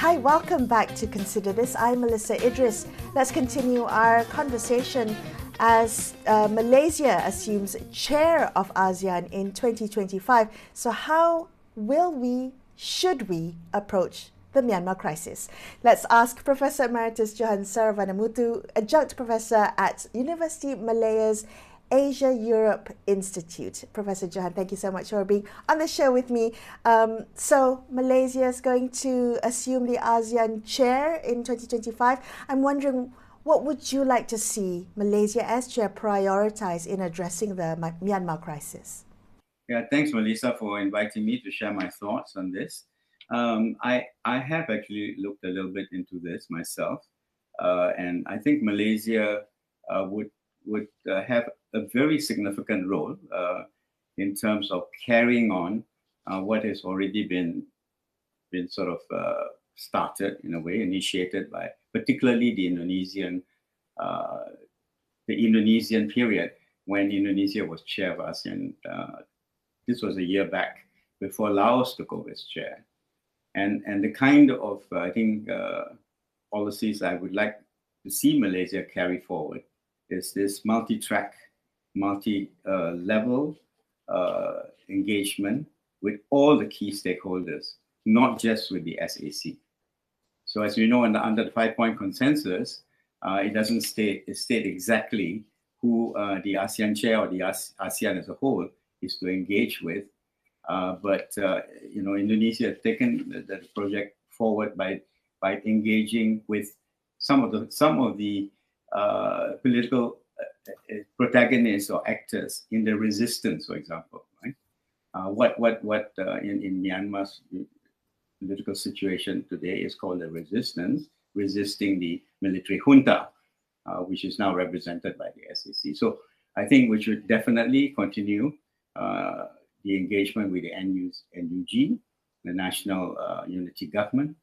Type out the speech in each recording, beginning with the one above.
Hi, welcome back to Consider This. I'm Melissa Idris. Let's continue our conversation as Malaysia assumes chair of ASEAN in 2025. So how should we approach the Myanmar crisis? Let's ask Professor Emeritus Johan Saravanamuthu, Adjunct Professor at University Malaya's Asia-Europe Institute. Professor Johan, thank you so much for being on the show with me. So Malaysia is going to assume the ASEAN chair in 2025. I'm wondering, what would you like to see Malaysia as chair prioritize in addressing the Myanmar crisis? Yeah, thanks, Melissa, for inviting me to share my thoughts on this. I have actually looked a little bit into this myself, and I think Malaysia would have a very significant role in terms of carrying on what has already been sort of started in a way, initiated by particularly the Indonesian period when Indonesia was chair of ASEAN. This was a year back before Laos took over as chair, and the kind of I think policies I would like to see Malaysia carry forward is this multi-track, multi-level engagement with all the key stakeholders, not just with the SAC. So as you know, under the 5-point consensus, it doesn't state exactly who the ASEAN chair or the ASEAN as a whole is to engage with. But Indonesia has taken the project forward by engaging with some of the political protagonists or actors in the resistance, for example, right? In Myanmar's political situation today is called the resistance, resisting the military junta, which is now represented by the SAC. So I think we should definitely continue the engagement with the NUG, the National Unity Government,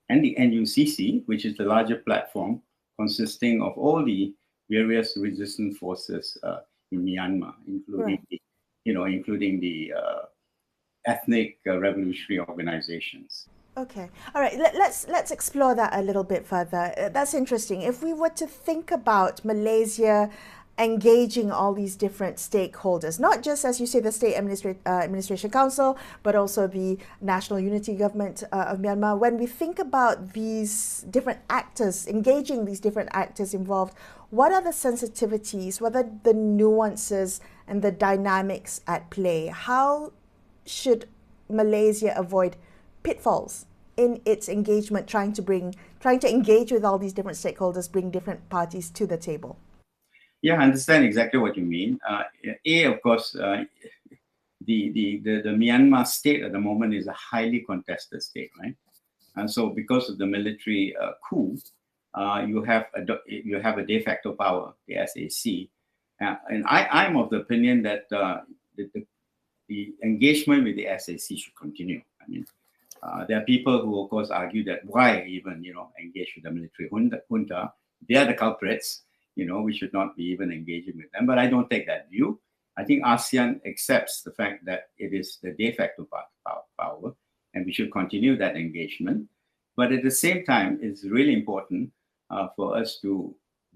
and the NUCC, which is the larger platform consisting of all the various resistance forces in Myanmar, including the ethnic revolutionary organizations. Okay, all right. Let's explore that a little bit further. That's interesting. If we were to think about Malaysia engaging all these different stakeholders, not just, as you say, the State Administration Council, but also the National Unity Government of Myanmar. When we think about these different actors, engaging these different actors involved, what are the sensitivities, what are the nuances and the dynamics at play? How should Malaysia avoid pitfalls in its engagement, trying to engage with all these different stakeholders, bring different parties to the table? Yeah, I understand exactly what you mean. Of course, the Myanmar state at the moment is a highly contested state, right? And so, because of the military coup, you have a de facto power, the SAC, and I'm of the opinion that the engagement with the SAC should continue. I mean, there are people who, of course, argue that why even engage with the military junta? They are the culprits. We should not be even engaging with them. But I don't take that view. I think ASEAN accepts the fact that it is the de facto power, and we should continue that engagement. But at the same time, it's really important for us to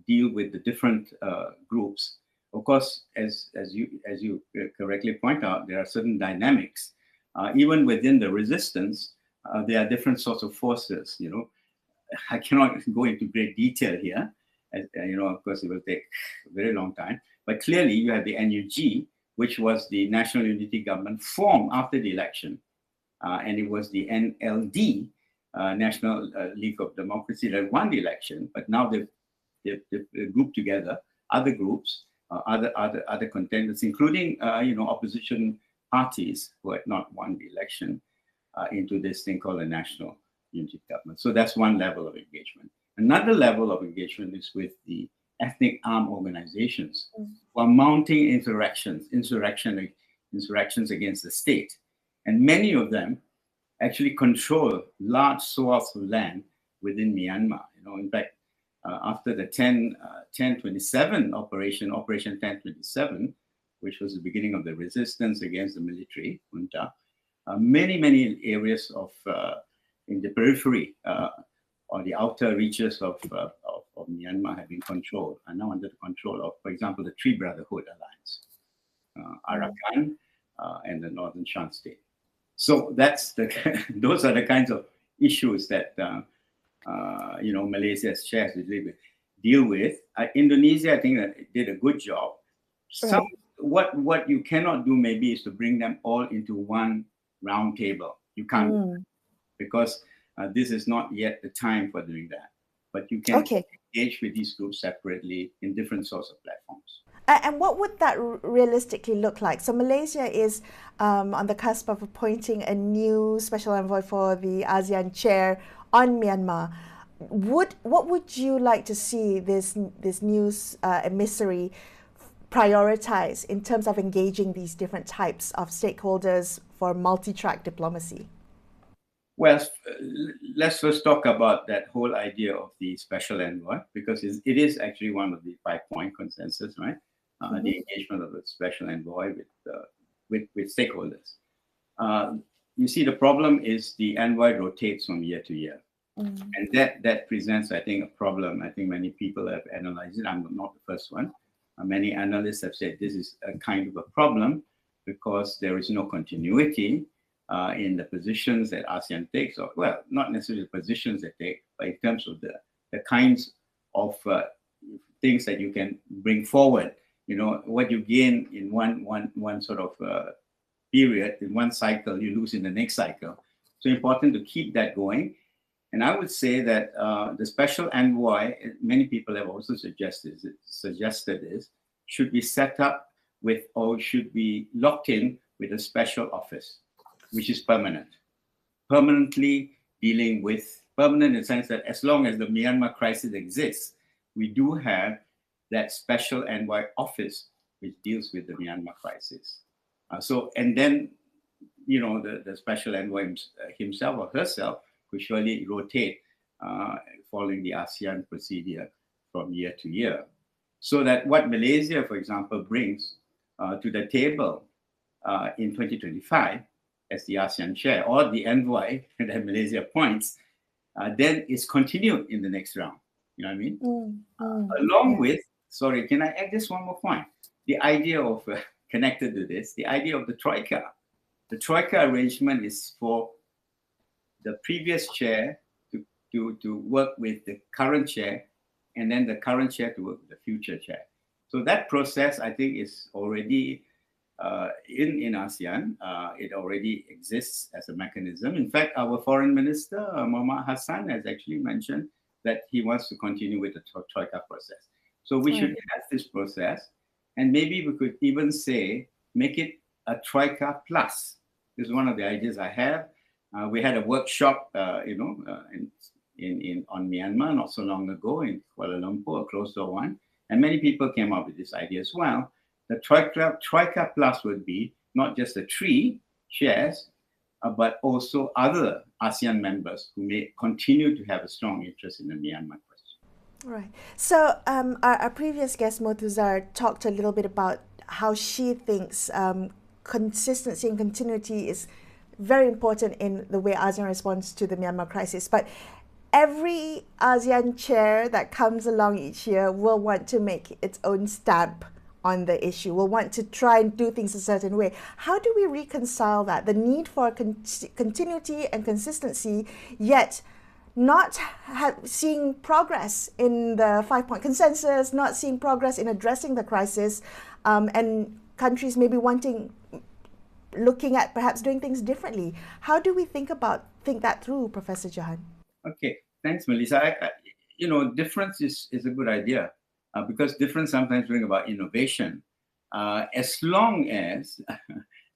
deal with the different groups. Of course, as you correctly point out, there are certain dynamics. Even within the resistance, there are different sorts of forces. I cannot go into great detail here. Of course, it will take a very long time. But clearly, you have the NUG, which was the National Unity Government formed after the election. And it was the NLD, National League of Democracy, that won the election. But now they've grouped together other groups, other contenders, including opposition parties who had not won the election into this thing called a National Unity Government. So that's one level of engagement. Another level of engagement is with the ethnic armed organizations who are mounting insurrections against the state. And many of them actually control large swaths of land within Myanmar. In fact, after the 1027 Operation 1027, which was the beginning of the resistance against the military junta, many areas of in the periphery or the outer reaches of Myanmar have been controlled, are now under the control of, for example, the Three Brotherhood Alliance, Arakan, and the Northern Shan State. So that's those are the kinds of issues that Malaysia's chair deal with. Indonesia, I think, that did a good job. Right. What you cannot do maybe is to bring them all into one round table. You can't, because this is not yet the time for doing that. But you can engage with these groups separately in different sorts of platforms. And what would that realistically look like? So Malaysia is on the cusp of appointing a new special envoy for the ASEAN chair on Myanmar. What would you like to see this new emissary prioritize in terms of engaging these different types of stakeholders for multi-track diplomacy? Well, let's first talk about that whole idea of the special envoy, because it is actually one of the 5-point consensus, right? The engagement of the special envoy with stakeholders. You see, the problem is the envoy rotates from year to year. And that presents, I think, a problem. I think many people have analyzed it. I'm not the first one. Many analysts have said this is a kind of a problem because there is no continuity in the positions that ASEAN takes, or, well, not necessarily the positions they take, but in terms of the kinds of things that you can bring forward. What you gain in one sort of period, in one cycle, you lose in the next cycle. So important to keep that going. And I would say that the special envoy, many people have also suggested this, should be set up with, or should be locked in with a special office, which is permanent. Permanently dealing with, permanent in the sense that as long as the Myanmar crisis exists, we do have that special envoy office which deals with the Myanmar crisis. And then, the special envoy himself or herself could surely rotate following the ASEAN procedure from year to year. So that what Malaysia, for example, brings to the table in 2025 as the ASEAN chair, or the envoy that Malaysia appoints, then is continued in the next round. You know what I mean? Along with, sorry, can I add just one more point? The idea of, connected to this, the idea of the Troika. The Troika arrangement is for the previous chair to work with the current chair, and then the current chair to work with the future chair. So that process, I think, is already in ASEAN. It already exists as a mechanism. In fact, our foreign minister, Muhammad Hassan, has actually mentioned that he wants to continue with the Troika process. So we should have this process, and maybe we could even say, make it a Troika plus. This is one of the ideas I have. We had a workshop, on Myanmar not so long ago in Kuala Lumpur, a closed-door one, and many people came up with this idea as well. The Troika plus would be not just the 3 chairs, but also other ASEAN members who may continue to have a strong interest in the Myanmar question. Right. So our previous guest, Murtuzar, talked a little bit about how she thinks consistency and continuity is very important in the way ASEAN responds to the Myanmar crisis. But every ASEAN chair that comes along each year will want to make its own stamp on the issue, will want to try and do things a certain way. How do we reconcile that? The need for continuity and consistency, yet not seeing progress in the 5-point consensus, not seeing progress in addressing the crisis, and countries maybe looking at perhaps doing things differently. How do we think that through, Professor Jahan? Okay, thanks, Melissa. Difference is a good idea because difference sometimes bring about innovation. As long as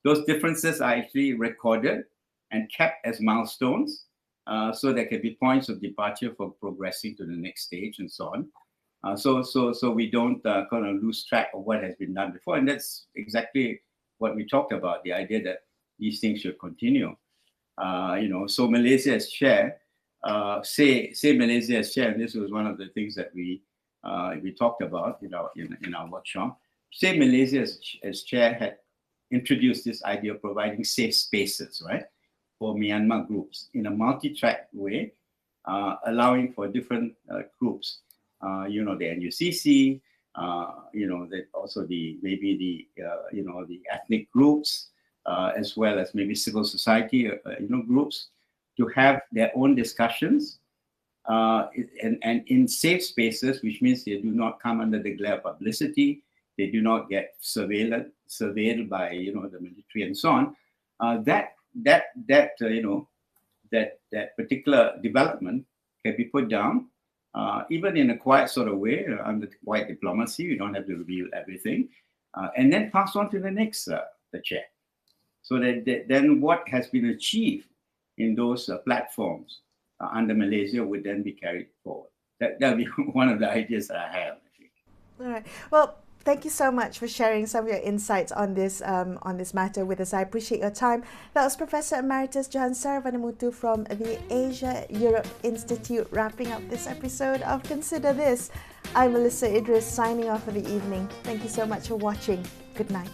those differences are actually recorded and kept as milestones, so there can be points of departure for progressing to the next stage and so on. So we don't kind of lose track of what has been done before, and that's exactly what we talked about, the idea that these things should continue. So Malaysia as chair, say Malaysia as chair, and this was one of the things that we talked about in our workshop. Say Malaysia as chair had introduced this idea of providing safe spaces, right? for Myanmar groups in a multi-track way, allowing for different groups. The NUCC, that also maybe the ethnic groups, as well as maybe civil society, groups, to have their own discussions, and in safe spaces, which means they do not come under the glare of publicity, they do not get surveilled by the military and so on. That particular development can be put down, even in a quiet sort of way, under quiet diplomacy. You don't have to reveal everything, and then pass on to the next the chair. So that then what has been achieved in those platforms under Malaysia would then be carried forward. That would be one of the ideas that I have, I think. All right. Well, thank you so much for sharing some of your insights on this matter with us. I appreciate your time. That was Professor Emeritus Johan Sarvanamutu from the Asia-Europe Institute, wrapping up this episode of Consider This. I'm Melissa Idris, signing off for the evening. Thank you so much for watching. Good night.